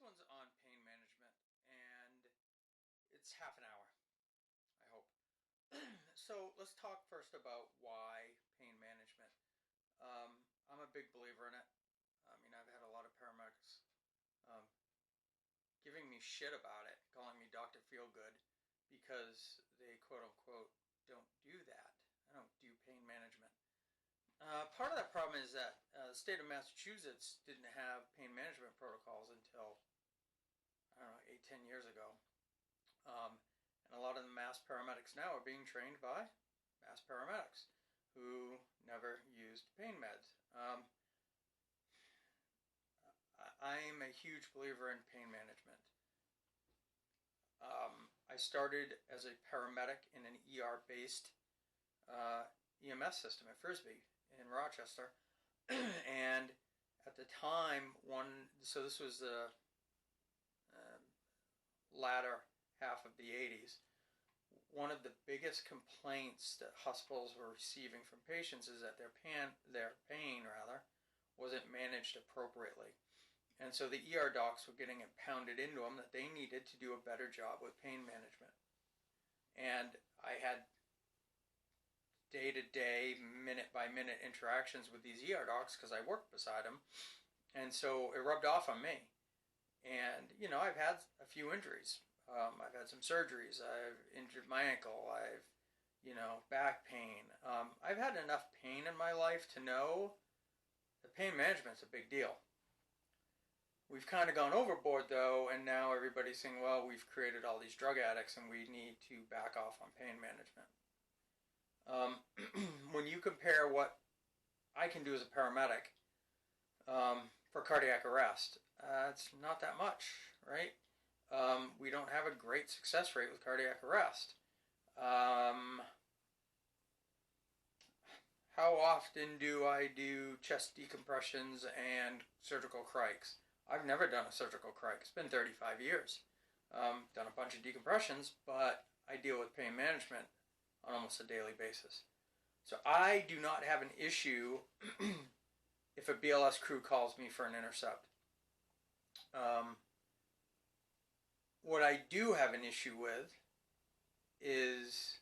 one's on pain management, and it's half an hour, I hope. So let's talk first about why pain management. I'm a big believer in it. I mean, I've had a lot of paramedics um, giving me shit about it, calling me Dr. Feelgood, because they quote-unquote don't do that. I don't do pain management. Part of that problem is that the state of Massachusetts didn't have pain management protocols until, I don't know, 8-10 years ago. And a lot of the mass paramedics now are being trained by mass paramedics who never used pain meds. I'm a huge believer in pain management. I started as a paramedic in an ER-based EMS system at Frisbee in Rochester, and at the time, so this was the latter half of the 80s, one of the biggest complaints that hospitals were receiving from patients is that their pain wasn't managed appropriately. And so the ER docs were getting it pounded into them that they needed to do a better job with pain management. And I had day-to-day, minute-by-minute interactions with these ER docs because I worked beside them. And so it rubbed off on me. And, you know, I've had a few injuries. I've had some surgeries. I've injured my ankle. I've, back pain. I've had enough pain in my life to know that pain management's a big deal. We've kind of gone overboard, though, and now everybody's saying, well, we've created all these drug addicts and we need to back off on pain management. When you compare what I can do as a paramedic for cardiac arrest, it's not that much, right? We don't have a great success rate with cardiac arrest. How often do I do chest decompressions and surgical crikes? I've never done a surgical crike. It's been 35 years. Done a bunch of decompressions, but I deal with pain management on almost a daily basis. So I do not have an issue if a BLS crew calls me for an intercept. What I do have an issue with is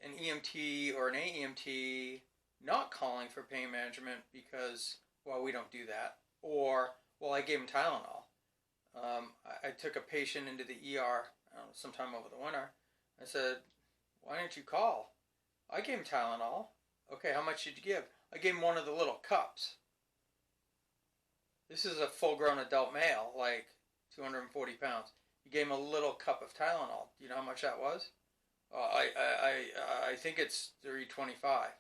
an EMT or an AEMT not calling for pain management because, well, we don't do that. Or, well, I gave him Tylenol. I took a patient into the ER sometime over the winter. I said, why didn't you call? I gave him Tylenol. Okay, how much did you give? I gave him one of the little cups. This is a full-grown adult male, like 240 pounds. You gave him a little cup of Tylenol. Do you know how much that was? I think it's $3.25.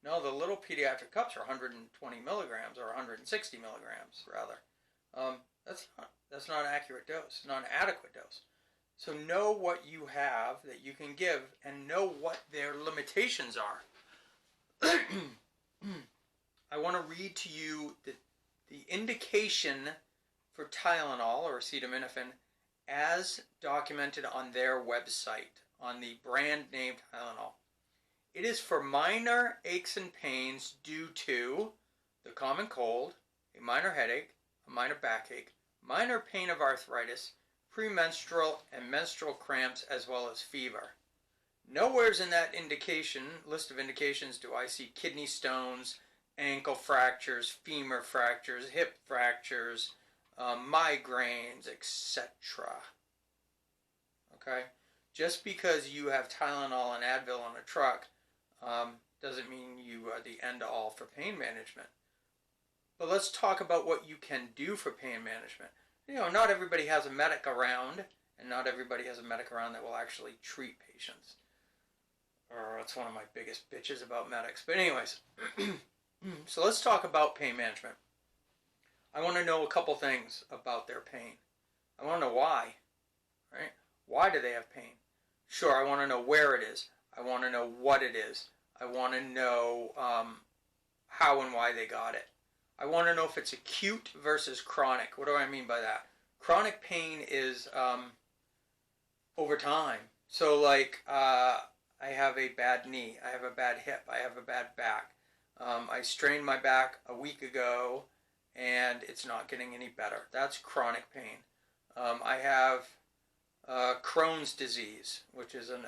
No, the little pediatric cups are 120 milligrams, or 160 milligrams, rather. That's not an accurate dose, not an adequate dose. So know what you have that you can give and know what their limitations are. I want to read to you the indication for Tylenol or acetaminophen as documented on their website, on the brand name Tylenol. It is for minor aches and pains due to the common cold, a minor headache, a minor backache, minor pain of arthritis, premenstrual and menstrual cramps, as well as fever. Nowhere's in that list of indications do I see kidney stones, ankle fractures, femur fractures, hip fractures, migraines, etc. Okay? Just because you have Tylenol and Advil on a truck doesn't mean you are the end-all for pain management. But let's talk about what you can do for pain management. Not everybody has a medic around, and not everybody has a medic around that will actually treat patients. That's one of my biggest bitches about medics. But anyways, so let's talk about pain management. I want to know a couple things about their pain. I want to know why, right? Why do they have pain? Sure, I want to know where it is. I want to know what it is. I want to know how and why they got it. I want to know if it's acute versus chronic. What do I mean by that? Chronic pain is over time. So like I have a bad knee, I have a bad hip, I have a bad back. I strained my back a week ago and it's not getting any better. That's chronic pain. I have Crohn's disease, which is an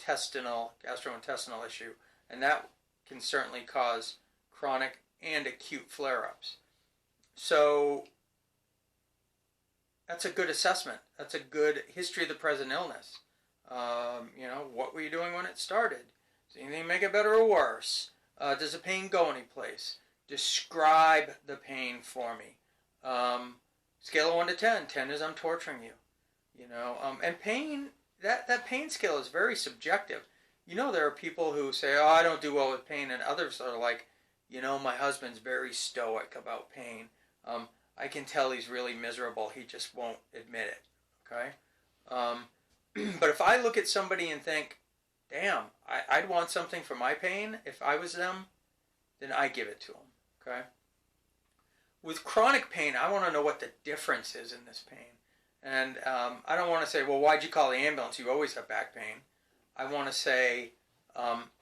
gastrointestinal issue, and that can certainly cause chronic and acute flare-ups. So that's a good assessment. That's a good history of the present illness. What were you doing when it started? Does anything make it better or worse? Does the pain go anyplace? Describe the pain for me. Scale of 1 to 10. 10 is I'm torturing you. And pain, that pain scale is very subjective. There are people who say, oh, I don't do well with pain, and others are like, my husband's very stoic about pain. I can tell he's really miserable. He just won't admit it. Okay? But if I look at somebody and think, damn, I'd want something for my pain if I was them, then I give it to them. Okay? With chronic pain, I want to know what the difference is in this pain. And I don't want to say, well, why'd you call the ambulance? You always have back pain. I want to say,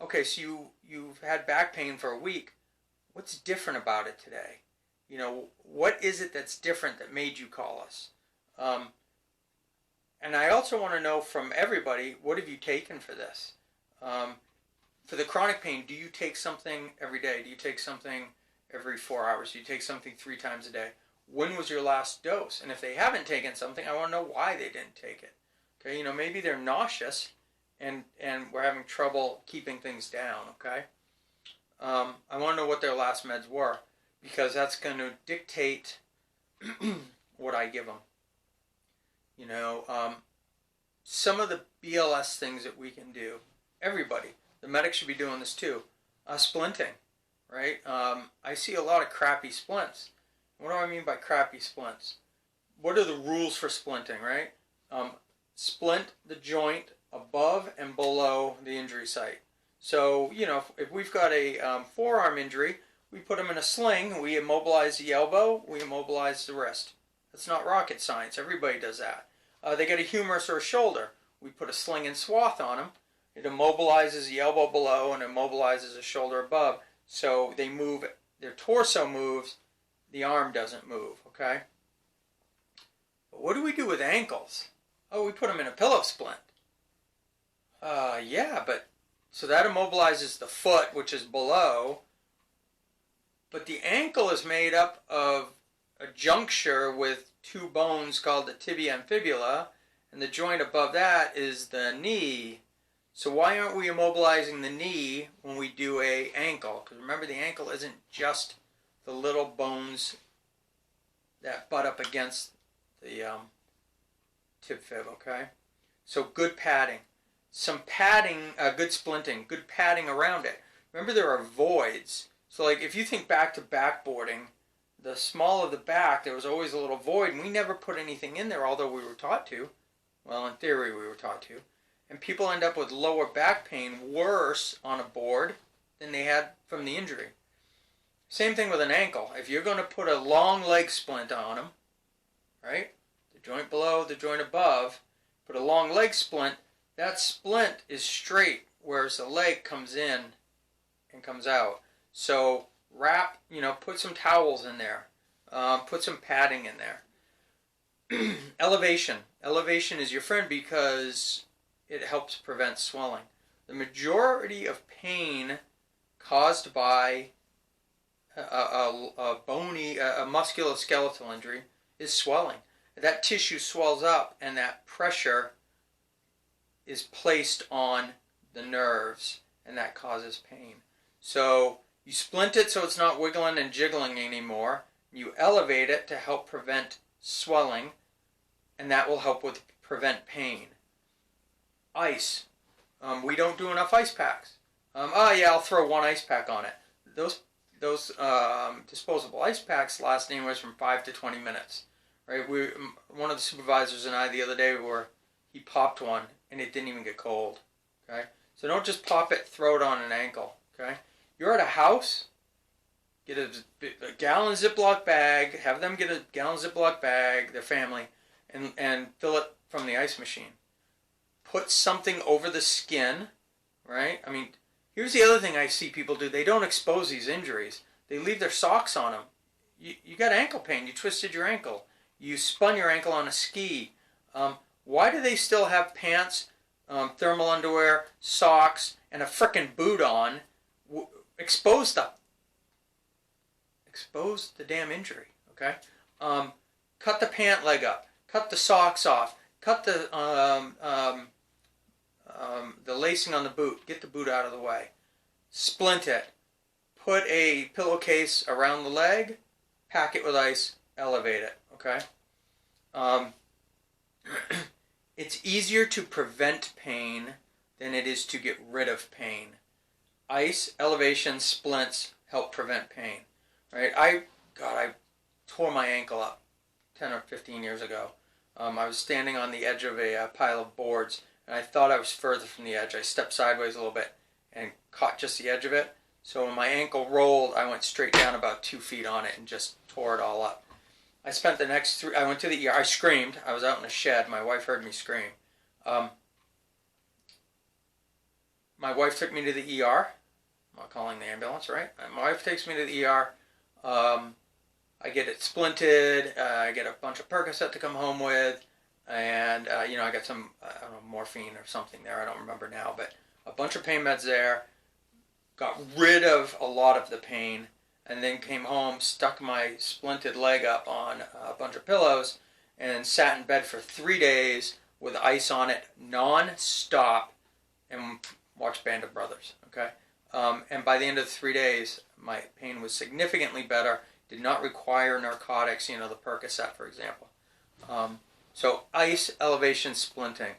okay, so you've had back pain for a week. What's different about it today? What is it that's different that made you call us? And I also want to know from everybody, what have you taken for this? For the chronic pain, do you take something every day? Do you take something every 4 hours? Do you take something 3 times a day? When was your last dose? And if they haven't taken something, I want to know why they didn't take it. Okay, maybe they're nauseous and we're having trouble keeping things down, okay? I want to know what their last meds were, because that's going to dictate what I give them. Some of the BLS things that we can do, everybody, the medics should be doing this too. Splinting, right? I see a lot of crappy splints. What do I mean by crappy splints? What are the rules for splinting, right? Splint the joint above and below the injury site. So, if we've got a forearm injury, we put them in a sling, we immobilize the elbow, we immobilize the wrist. That's not rocket science. Everybody does that. They get a humerus or a shoulder. We put a sling and swath on them. It immobilizes the elbow below and immobilizes the shoulder above. So they move, their torso moves, the arm doesn't move, okay? But what do we do with ankles? Oh, we put them in a pillow splint. Yeah, but so that immobilizes the foot, which is below. But the ankle is made up of a juncture with 2 bones called the tibia and fibula, and the joint above that is the knee. So why aren't we immobilizing the knee when we do a ankle? Because remember, the ankle isn't just the little bones that butt up against the tib fib, okay? So good padding. Some padding, good splinting, good padding around it. Remember, there are voids. So like if you think back to backboarding, the small of the back, there was always a little void, and we never put anything in there, although we were taught to. Well, in theory, we were taught to. And people end up with lower back pain worse on a board than they had from the injury. Same thing with an ankle. If you're going to put a long leg splint on them, right? The joint below, the joint above, put a long leg splint, that splint is straight, whereas the leg comes in and comes out. So wrap, put some towels in there. Put some padding in there. Elevation. Elevation is your friend because it helps prevent swelling. The majority of pain caused by a musculoskeletal injury is swelling. That tissue swells up, and that pressure is placed on the nerves, and that causes pain. So you splint it so it's not wiggling and jiggling anymore. You elevate it to help prevent swelling, and that will help with prevent pain. Ice. We don't do enough ice packs. I'll throw 1 ice pack on it. Those disposable ice packs last anywhere from 5 to 20 minutes. Right? One of the supervisors and I the other day he popped one and it didn't even get cold. Okay, so don't just pop it, throw it on an ankle. Okay, you're at a house, get a gallon Ziploc bag, have them get a gallon Ziploc bag, their family, and fill it from the ice machine. Put something over the skin, right? I mean, here's the other thing I see people do. They don't expose these injuries. They leave their socks on them. You got ankle pain. You twisted your ankle. You spun your ankle on a ski. Why do they still have pants, thermal underwear, socks, and a frickin' boot on? Expose the damn injury. Okay. Cut the pant leg up. Cut the socks off. Cut the lacing on the boot. Get the boot out of the way. Splint it. Put a pillowcase around the leg. Pack it with ice. Elevate it. Okay. It's easier to prevent pain than it is to get rid of pain. Ice, elevation, splints help prevent pain. Right? I tore my ankle up 10 or 15 years ago. I was standing on the edge of a pile of boards, and I thought I was further from the edge. I stepped sideways a little bit and caught just the edge of it. So when my ankle rolled, I went straight down about 2 feet on it and just tore it all up. I spent the next I went to the ER. I screamed. I was out in a shed. My wife heard me scream. My wife took me to the ER. I'm not calling the ambulance, right? My wife takes me to the ER. I get it splinted. I get a bunch of Percocet to come home with. And, I got some, I don't know, morphine or something there. I don't remember now. But a bunch of pain meds there. Got rid of a lot of the pain. And then came home, stuck my splinted leg up on a bunch of pillows, and sat in bed for 3 days with ice on it non-stop and watched Band of Brothers. Okay? And by the end of the 3 days, my pain was significantly better. Did not require narcotics, the Percocet, for example. So ice, elevation, splinting.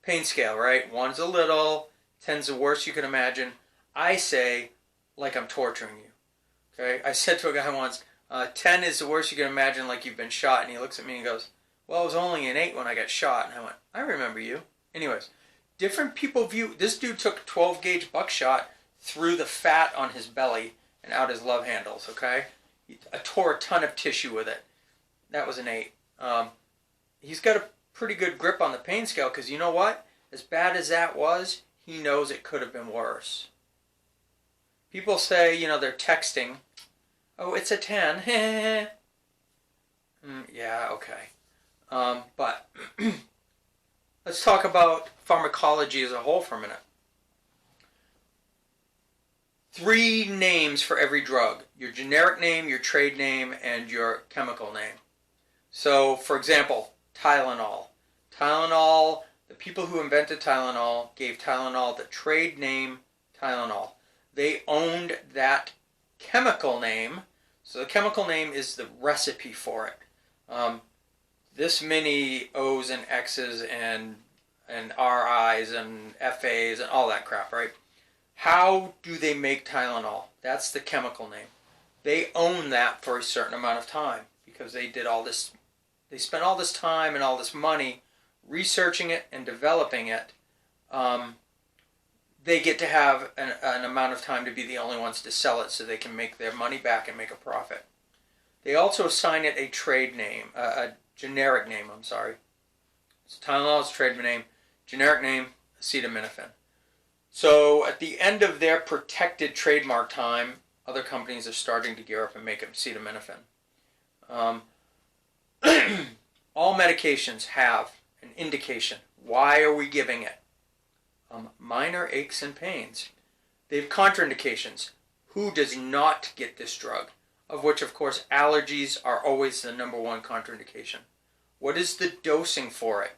Pain scale, right? 1's a little, 10's the worst you can imagine. I say, like I'm torturing you. Okay? I said to a guy once, 10 is the worst you can imagine, like you've been shot. And he looks at me and goes, well, it was only an 8 when I got shot. And I went, I remember you. Anyways, different people view... This dude took 12-gauge buckshot through the fat on his belly and out his love handles, okay? I tore a ton of tissue with it. That was an 8. He's got a pretty good grip on the pain scale, because you know what? As bad as that was, he knows it could have been worse. People say, they're texting, oh, it's a 10. Yeah, okay. But let's talk about pharmacology as a whole for a minute. 3 names for every drug. Your generic name, your trade name, and your chemical name. So, for example, Tylenol. Tylenol, the people who invented Tylenol gave Tylenol the trade name Tylenol. They owned that chemical name. So the chemical name is the recipe for it. This many O's and X's and RI's and FA's and all that crap, right? How do they make Tylenol? That's the chemical name. They own that for a certain amount of time because they did all this. They spent all this time and all this money researching it and developing it. They get to have an amount of time to be the only ones to sell it so they can make their money back and make a profit. They also assign it a trade name, a generic name, I'm sorry. So Tylenol's trade name, generic name, acetaminophen. So at the end of their protected trademark time, other companies are starting to gear up and make acetaminophen. All medications have an indication. Why are we giving it? Minor aches and pains. They have contraindications. Who does not get this drug? Of which, of course, allergies are always the #1 contraindication. What is the dosing for it?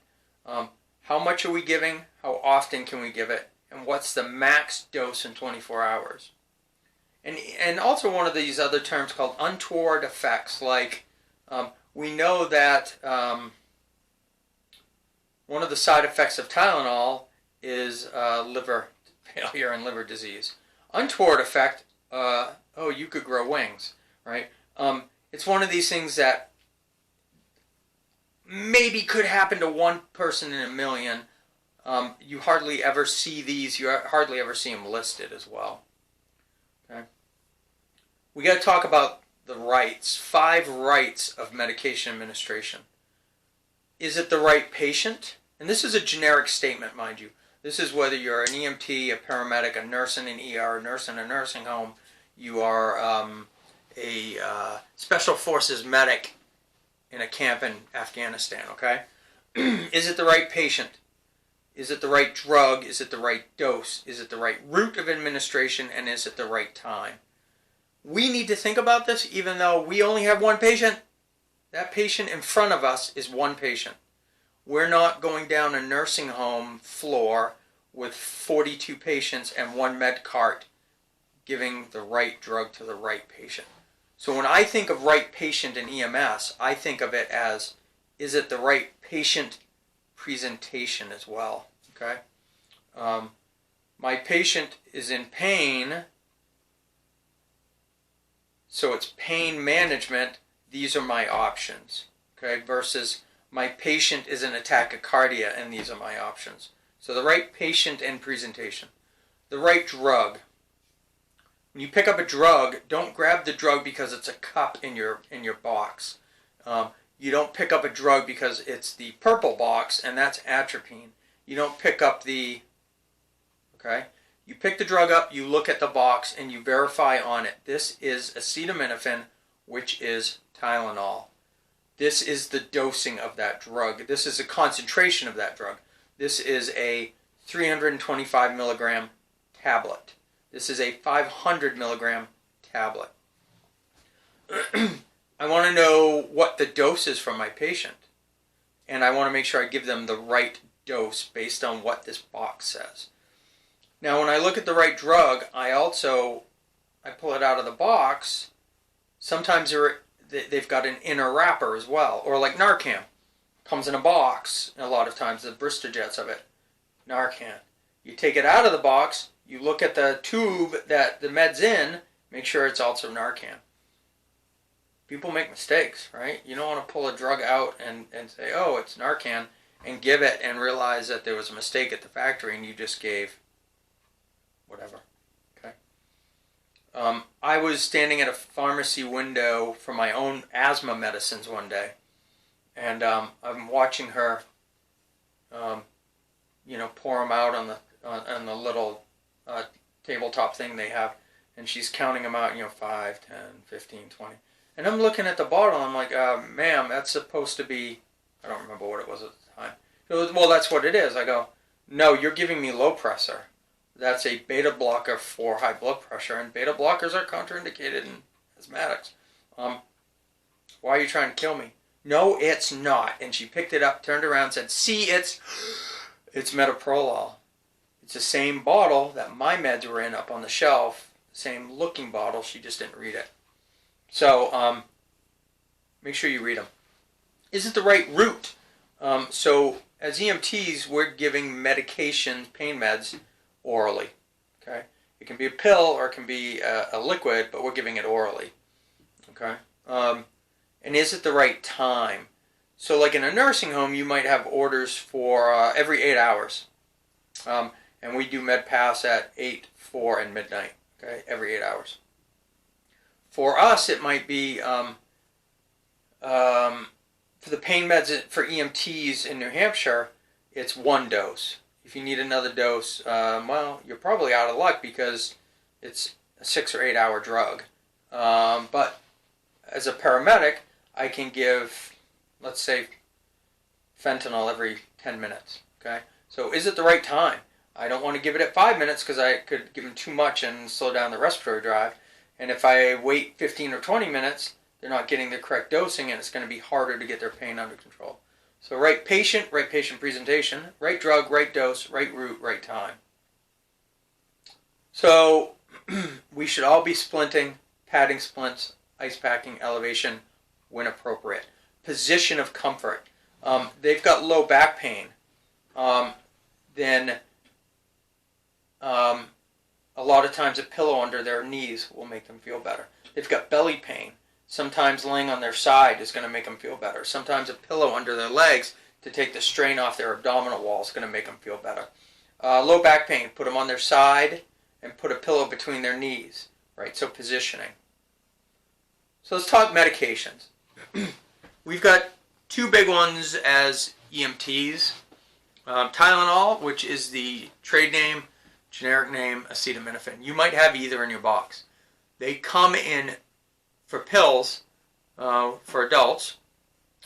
How much are we giving? How often can we give it? And what's the max dose in 24 hours? And also one of these other terms called untoward effects, like we know that one of the side effects of Tylenol is liver failure and liver disease. Untoward effect, you could grow wings, right? It's one of these things that maybe could happen to one person in a million. You hardly ever see these. You hardly ever see them listed as well. Okay. We got to talk about the rights. 5 rights of medication administration. Is it the right patient? And this is a generic statement, mind you. This is whether you're an EMT, a paramedic, a nurse in an ER, a nurse in a nursing home. you are a special forces medic in a camp in Afghanistan, okay? Is it the right patient? Is it the right drug? Is it the right dose? Is it the right route of administration? And is it the right time? We need to think about this even though we only have one patient. That patient in front of us is one patient. We're not going down a nursing home floor with 42 patients and one med cart giving the right drug to the right patient. So when I think of right patient in EMS, I think of it as, is it the right patient presentation as well? Okay. My patient is in pain, so it's pain management. These are my options. Okay, versus my patient is in tachycardia, and these are my options. So the right patient and presentation. The right drug. When you pick up a drug, don't grab the drug because it's a cup in your box. You don't pick up a drug because it's the purple box, and that's atropine. You don't pick up the, okay? You pick the drug up, you look at the box, and you verify on it. This is acetaminophen, which is Tylenol. This is the dosing of that drug. This is a concentration of that drug. This is a 325 milligram tablet. This is a 500 milligram tablet. I want to know what the dose is from my patient. And I want to make sure I give them the right dose based on what this box says. Now when I look at the right drug, I pull it out of the box. Sometimes they've got an inner wrapper as well. Or like Narcan. Comes in a box, a lot of times, the Bristol jets of it. Narcan. You take it out of the box, you look at the tube that the med's in, make sure it's also Narcan. People make mistakes, right? You don't want to pull a drug out and say, oh, it's Narcan, and give it and realize that there was a mistake at the factory and you just gave whatever. Okay. I was standing at a pharmacy window for my own asthma medicines one day, and I'm watching her, pour them out on the little tabletop thing they have, and she's counting them out, 5, 10, 15, 20. And I'm looking at the bottle, I'm like, ma'am, that's supposed to be, I don't remember what it was at the time. She goes, well, that's what it is. I go, no, you're giving me low pressure. That's a beta blocker for high blood pressure, and beta blockers are contraindicated in asthmatics. Why are you trying to kill me? No, it's not. And she picked it up, turned around, and said, see, it's metoprolol. It's the same bottle that my meds were in up on the shelf, same looking bottle, she just didn't read it. So make sure you read them. Is it the right route? So as EMTs, we're giving medications, pain meds, orally. Okay, it can be a pill or it can be a liquid, but we're giving it orally. Okay, and is it the right time? So like in a nursing home, you might have orders for every 8 hours, and we do med pass at 8, 4, and midnight. Okay, every 8 hours. For us, it might be for the pain meds for EMTs in New Hampshire, it's 1 dose. If you need another dose, well, you're probably out of luck because it's a 6 or 8 hour drug. But as a paramedic, I can give, let's say, fentanyl every 10 minutes. Okay, so is it the right time? I don't want to give it at 5 minutes because I could give them too much and slow down the respiratory drive. And if I wait 15 or 20 minutes, they're not getting the correct dosing, and it's going to be harder to get their pain under control. So right patient presentation, right drug, right dose, right route, right time. So we should all be splinting, padding splints, ice packing, elevation when appropriate. Position of comfort. They've got low back pain. Then a lot of times a pillow under their knees will make them feel better. They've got belly pain. Sometimes laying on their side is going to make them feel better. Sometimes a pillow under their legs to take the strain off their abdominal wall is going to make them feel better. Low back pain, put them on their side and put a pillow between their knees. Right, so positioning. So let's talk medications. We've got 2 big ones as EMTs. Tylenol, which is the trade name, generic name, acetaminophen. You might have either in your box. They come in, for pills, for adults,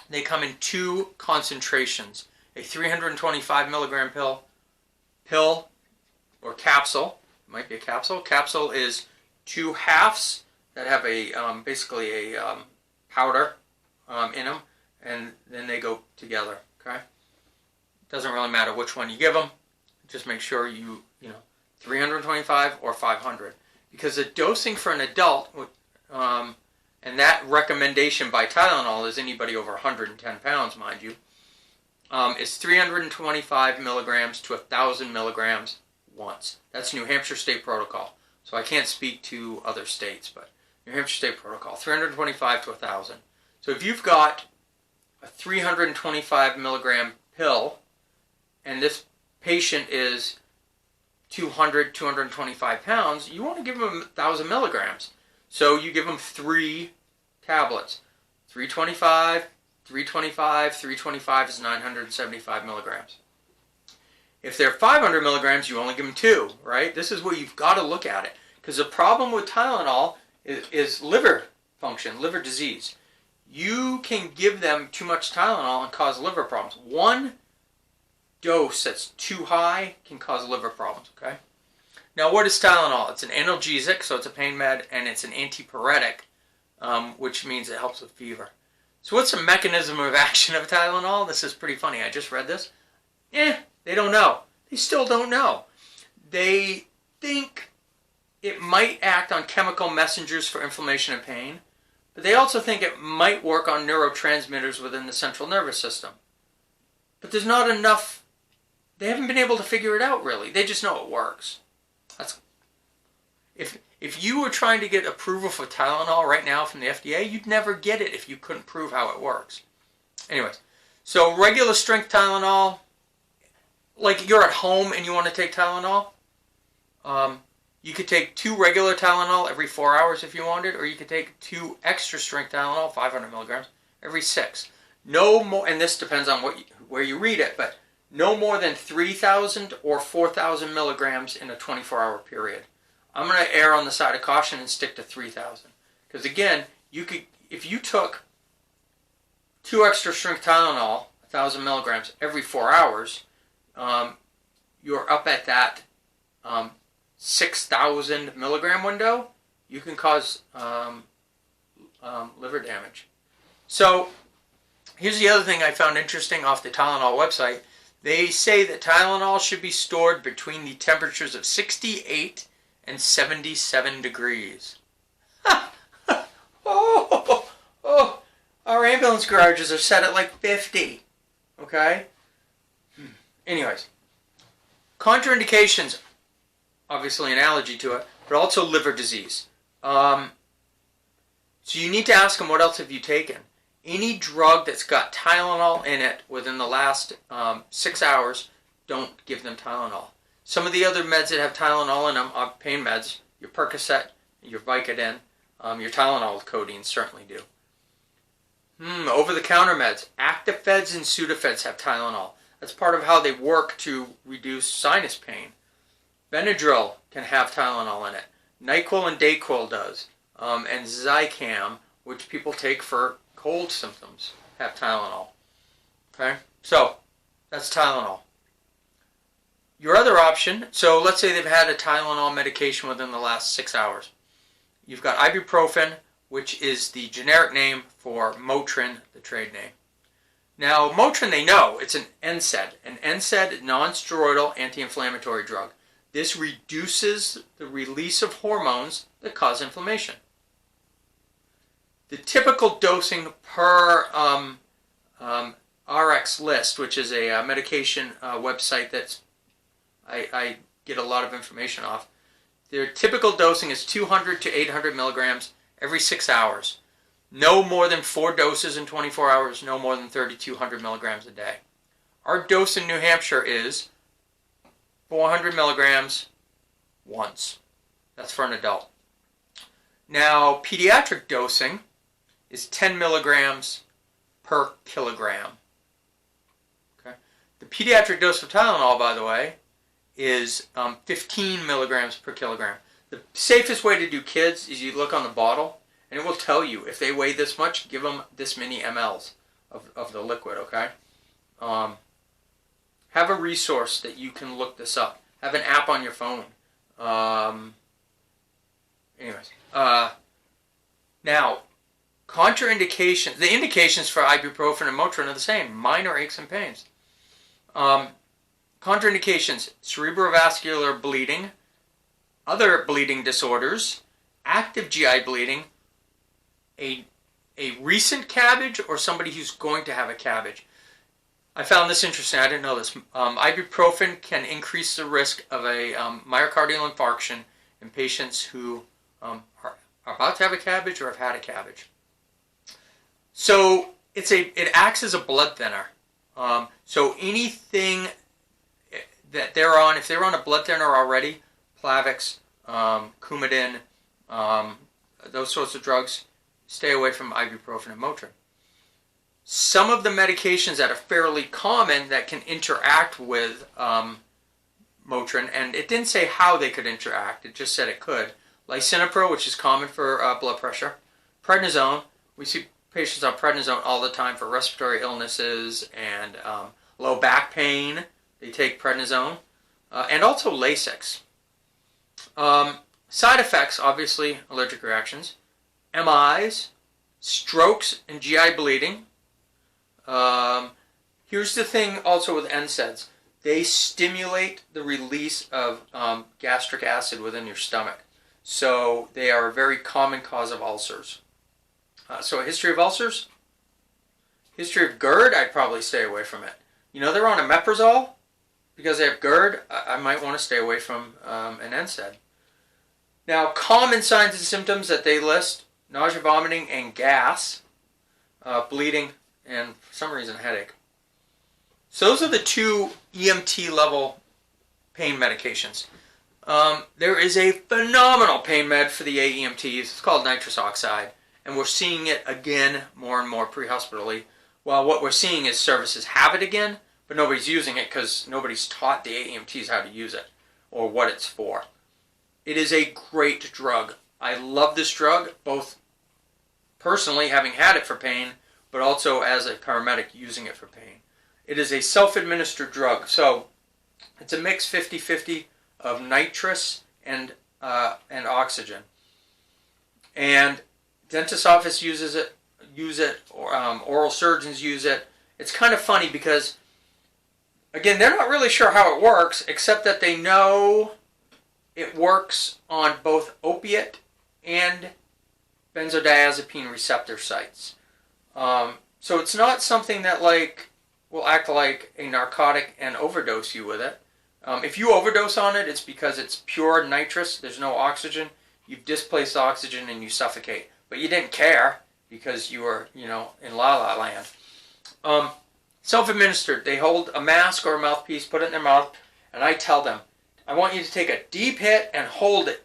they come in two concentrations. A 325 milligram pill or capsule. It might be a capsule. Capsule is two halves that have a basically a powder in them, and then they go together. Okay, doesn't really matter which one you give them. Just make sure you know 325 or 500, because the dosing for an adult, and that recommendation by Tylenol is anybody over 110 pounds, mind you, is 325 milligrams to 1,000 milligrams once. That's New Hampshire State Protocol. So I can't speak to other states, but New Hampshire State Protocol, 325 to 1,000. So if you've got a 325 milligram pill, and this patient is 225 pounds, you want to give them 1,000 milligrams. So you give them 3 tablets. 325, 325, 325 is 975 milligrams. If they're 500 milligrams, you only give them 2, right? This is where you've got to look at it. Because the problem with Tylenol is liver function, liver disease. You can give them too much Tylenol and cause liver problems. One dose that's too high can cause liver problems, okay? Now, what is Tylenol? It's an analgesic, so it's a pain med, and it's an antipyretic, which means it helps with fever. So what's the mechanism of action of Tylenol? This is pretty funny. I just read this. They don't know. They still don't know. They think it might act on chemical messengers for inflammation and pain, but they also think it might work on neurotransmitters within the central nervous system. But there's not enough. They haven't been able to figure it out, really. They just know it works. If you were trying to get approval for Tylenol right now from the FDA, you'd never get it if you couldn't prove how it works. Anyways, so regular strength Tylenol, like you're at home and you want to take Tylenol, you could take 2 regular Tylenol every 4 hours if you wanted, or you could take 2 extra strength Tylenol, 500 milligrams, every 6. No more, and this depends on where you read it, but no more than 3,000 or 4,000 milligrams in a 24-hour period. I'm going to err on the side of caution and stick to 3,000. Because again, if you took 2 extra strength Tylenol, 1,000 milligrams, every 4 hours, you're up at that 6,000 milligram window. You can cause liver damage. So here's the other thing I found interesting off the Tylenol website. They say that Tylenol should be stored between the temperatures of 68 and 77 degrees. Our ambulance garages are set at like 50. Okay? Anyways, contraindications, obviously an allergy to it, but also liver disease. So you need to ask them, what else have you taken? Any drug that's got Tylenol in it within the last 6 hours, don't give them Tylenol. Some of the other meds that have Tylenol in them are pain meds. Your Percocet, your Vicodin, your Tylenol with codeine certainly do. Over-the-counter meds. Actifeds and Sudafeds have Tylenol. That's part of how they work to reduce sinus pain. Benadryl can have Tylenol in it. NyQuil and Dayquil does. And Zicam, which people take for cold symptoms, have Tylenol. Okay? So, that's Tylenol. Your other option, so let's say they've had a Tylenol medication within the last 6 hours. You've got ibuprofen, which is the generic name for Motrin, the trade name. Now, Motrin, they know, it's an NSAID. An NSAID, non-steroidal anti-inflammatory drug. This reduces the release of hormones that cause inflammation. The typical dosing per RX list, which is a medication website that's I get a lot of information off. Their typical dosing is 200 to 800 milligrams every 6 hours. No more than 4 doses in 24 hours, no more than 3,200 milligrams a day. Our dose in New Hampshire is 400 milligrams once. That's for an adult. Now, pediatric dosing is 10 milligrams per kilogram. Okay. The pediatric dose of Tylenol, by the way, is 15 milligrams per kilogram. The safest way to do kids is you look on the bottle, and it will tell you if they weigh this much, give them this many mLs of the liquid, okay? Have a resource that you can look this up. Have an app on your phone. Now, contraindications. The indications for ibuprofen and Motrin are the same. Minor aches and pains. Contraindications: cerebrovascular bleeding, other bleeding disorders, active GI bleeding, a recent CABG, or somebody who's going to have a CABG. I found this interesting. I didn't know this. Ibuprofen can increase the risk of a myocardial infarction in patients who are about to have a CABG or have had a CABG. So it acts as a blood thinner. So anything that they're on, if they're on a blood thinner already, Plavix, Coumadin, those sorts of drugs, stay away from ibuprofen and Motrin. Some of the medications that are fairly common that can interact with Motrin, and it didn't say how they could interact, it just said it could. Lisinopril, which is common for blood pressure. Prednisone, we see patients on prednisone all the time for respiratory illnesses and low back pain. They take prednisone. And also Lasix. Side effects, obviously, allergic reactions. MIs, strokes, and GI bleeding. Here's the thing also with NSAIDs. They stimulate the release of gastric acid within your stomach. So they are a very common cause of ulcers. So a history of ulcers? History of GERD, I'd probably stay away from it. You know, they're on omeprazole because they have GERD. I might want to stay away from an NSAID. Now, common signs and symptoms that they list: nausea, vomiting, and gas, bleeding, and for some reason headache. So those are the two EMT level pain medications. There is a phenomenal pain med for the AEMTs. It's called Nitrous Oxide, and we're seeing it again more and more pre-hospitally. Well, what we're seeing is services have it again, but nobody's using it because nobody's taught the AEMTs how to use it or what it's for. It is a great drug. I love this drug, both personally having had it for pain, but also as a paramedic using it for pain. It is a self-administered drug, so it's a mix 50-50 of nitrous and oxygen. And dentist's office use it, oral surgeons use it. It's kind of funny because, again, they're not really sure how it works, except that they know it works on both opiate and benzodiazepine receptor sites. So it's not something that will act like a narcotic and overdose you with it. If you overdose on it, it's because it's pure nitrous. There's no oxygen. You've displaced oxygen and you suffocate. But you didn't care because you were, in La La Land. Self-administered. They hold a mask or a mouthpiece, put it in their mouth, and I tell them, I want you to take a deep hit and hold it,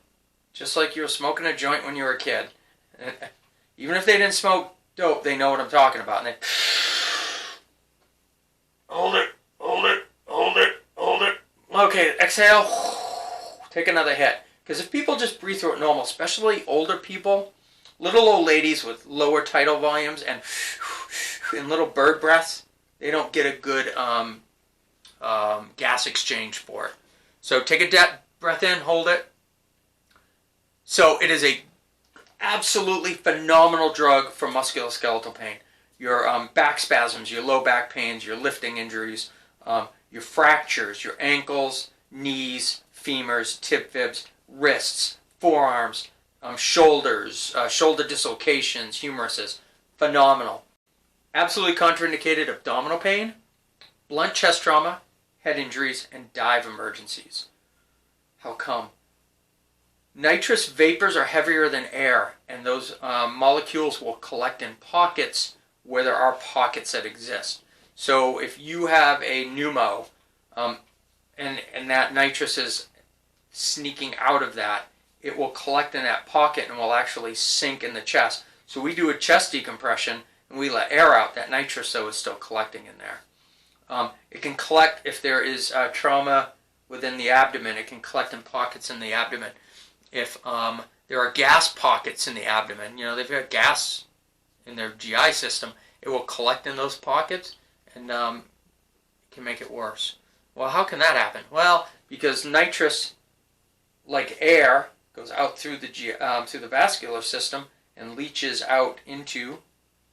just like you were smoking a joint when you were a kid. Even if they didn't smoke dope, they know what I'm talking about. And they hold it, hold it, hold it, hold it. Okay, exhale. Take another hit. Because if people just breathe through it normal, especially older people, little old ladies with lower tidal volumes and little bird breaths, they don't get a good gas exchange for it. So take a breath in, hold it. So it is a absolutely phenomenal drug for musculoskeletal pain. Your back spasms, your low back pains, your lifting injuries, your fractures, your ankles, knees, femurs, tib fibs, wrists, forearms, shoulders, shoulder dislocations, humeruses. Phenomenal. Absolutely contraindicated abdominal pain, blunt chest trauma, head injuries, and dive emergencies. How come? Nitrous vapors are heavier than air, and those molecules will collect in pockets where there are pockets that exist. So if you have a pneumo, and that nitrous is sneaking out of that, it will collect in that pocket and will actually sink in the chest. So we do a chest decompression, and we let air out. That nitrous, though, is still collecting in there. It can collect if there is trauma within the abdomen. It can collect in pockets in the abdomen. if there are gas pockets in the abdomen, you know, they've got gas in their GI system, it will collect in those pockets and can make it worse. Well, how can that happen? Well, because nitrous, like air, goes out through the vascular system and leaches out into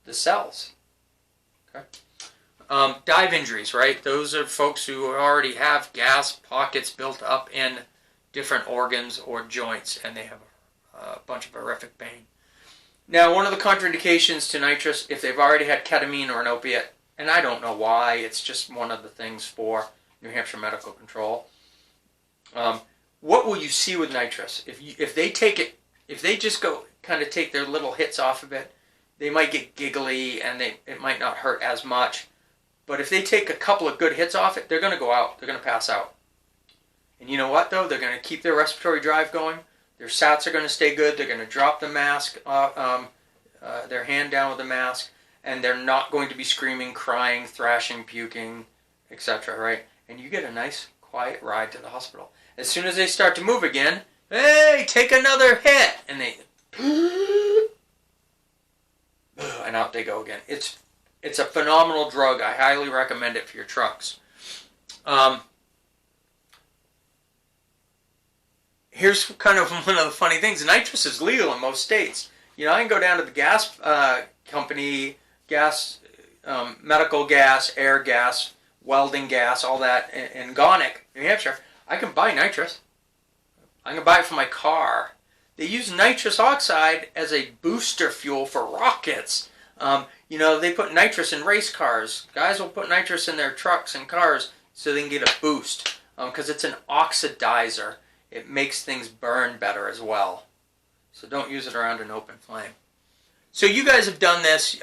the cells. Okay. Dive injuries, right? Those are folks who already have gas pockets built up in different organs or joints, and they have a bunch of horrific pain. Now, one of the contraindications to nitrous, if they've already had ketamine or an opiate, and I don't know why, it's just one of the things for New Hampshire Medical Control. What will you see with nitrous? If they take it, if they just go kind of take their little hits off of it, they might get giggly and it might not hurt as much. But if they take a couple of good hits off it, they're going to go out. They're going to pass out. And you know what, though? They're going to keep their respiratory drive going. Their SATs are going to stay good. They're going to drop the mask, their hand down with the mask, and they're not going to be screaming, crying, thrashing, puking, etc., right? And you get a nice, quiet ride to the hospital. As soon as they start to move again, hey, take another hit! And they... and out they go again. It's a phenomenal drug. I highly recommend it for your trucks. Here's kind of one of the funny things. Nitrous is legal in most states. You know, I can go down to the gas company, medical gas, air gas, welding gas, all that, in Gonick, New Hampshire. I can buy nitrous. I can buy it for my car. They use nitrous oxide as a booster fuel for rockets. You know, they put nitrous in race cars. Guys will put nitrous in their trucks and cars so they can get a boost, because it's an oxidizer. It makes things burn better as well. So don't use it around an open flame. So you guys have done this.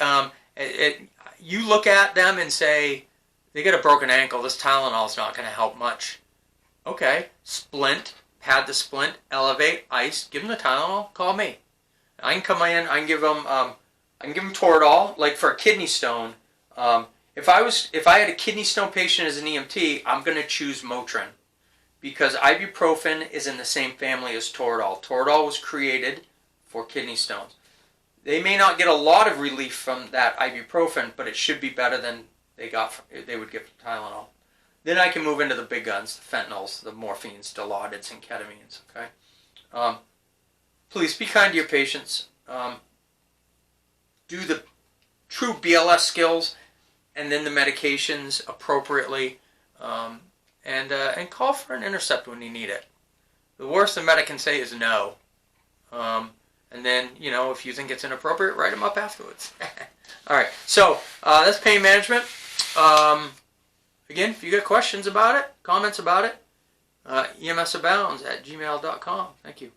You look at them and say, they got a broken ankle. This Tylenol is not going to help much. Okay, splint, pad the splint, elevate, ice, give them the Tylenol, call me. I can come in, I can give them Toradol, like for a kidney stone. If I had a kidney stone patient as an EMT, I'm going to choose Motrin, because ibuprofen is in the same family as Toradol. Toradol was created for kidney stones. They may not get a lot of relief from that ibuprofen, but it should be better than they would get from Tylenol. Then I can move into the big guns, the fentanyls, the morphines, Dilaudids, and ketamines. Okay. Please be kind to your patients. Do the true BLS skills, and then the medications appropriately, and call for an intercept when you need it. The worst the medic can say is no. And then, you know, if you think it's inappropriate, write them up afterwards. All right. So that's pain management. Again, if you got questions about it, comments about it, emsabounds@gmail.com. Thank you.